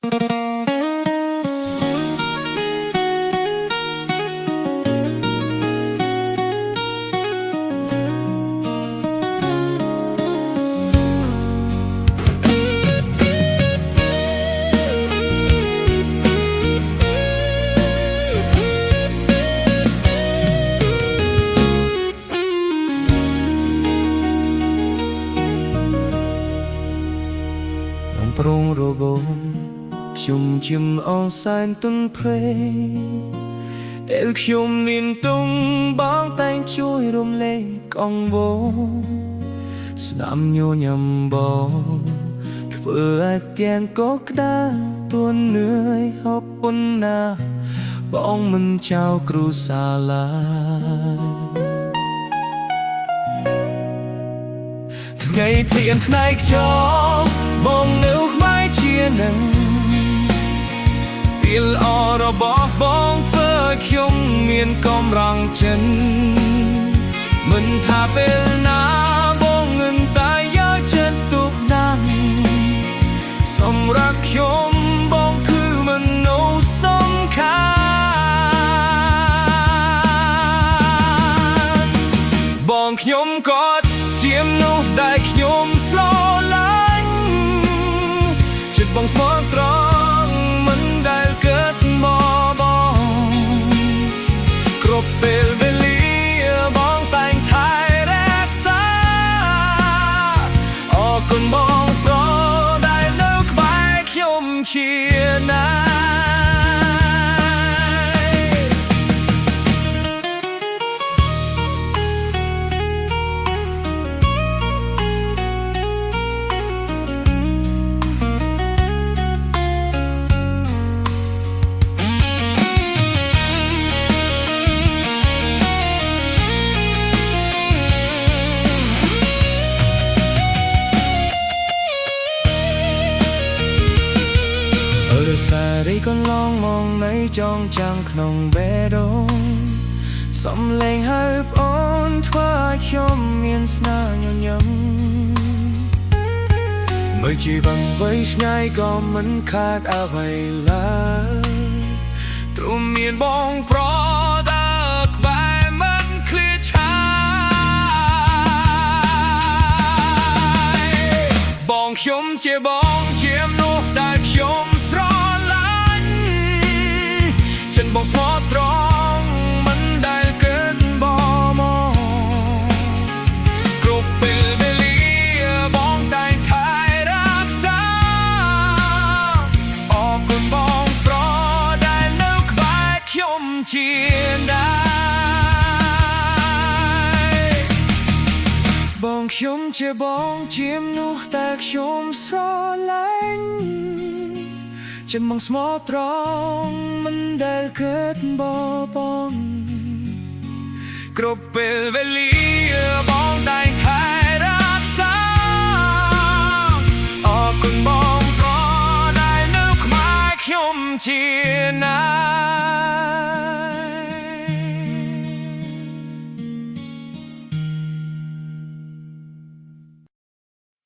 ប្រងរបូមខ្ញុំជាអងសែនទុនព្រៃដែលខ្ញុំមានទុំបងតែងជួយរំលែកកងវងស្នាមញញឹមបងធ្វើឲ្យទាំងកកក្តាទួននឿយហប់ពុនណាបងមិនចោលគ្រូសាលាថ្ងៃភ្លៀងថ្ងៃខ្យល់បងនៅក្បែរជានឹងពេលអរបស់បងធ្វើឲ្យខ្ញុំមានកម្លាំងចិត្តមិនថាពេលណាបងងឹងតែយកចិត្តទុកដាក់សម្រាប់ខ្ញុំបងគឺមនុស្សសំខាន់បងខ្ញុំក៏ជាមនុស្សដែលខ្ញុំស្រឡាញ់ចិត្តបងស្មោះត្រង់មិនដែលកើតមកបងគ្រប់ពេលវេលាបងតែងថែរក្សាអរគុណបងប្រដែលនៅក្បែរខ្ញុំជាណារីកន្លងមកនៃចងចាំងក្នុងបេះដូងសំឡេងហើយប្អូនធ្វើឲ្យខ្ញុំមានស្នាញញឹមមើលជីវិតវ័យឆ្ងាយក៏មិនខាតអ្វីឡើយទ្រុំមានបងប្រដាក្បែរមិនឃ្លាតឆាយបងខ្ញុំជាបងជាមនុស្សដែលខ្ញុំបងស្មោះត្រង់មិនដែលកើតបមកគ្រប់ពេលវេលាបងតែងថែរក្សាអរគុណបងប្រដែលនៅក្បែរខ្ញុំជាណាបងខ្ញុំជាបងជាមនុស្សដែលខ្ញុំស្រឡាញ់ចិត្តមកស្មោះត្រង់មិនដែលកើតបបងគ្រប់ពេលវេលាបងតែងថែរក្សាអរគុណបងប្រដែលនៅក្បែរខ្ញុំជាណា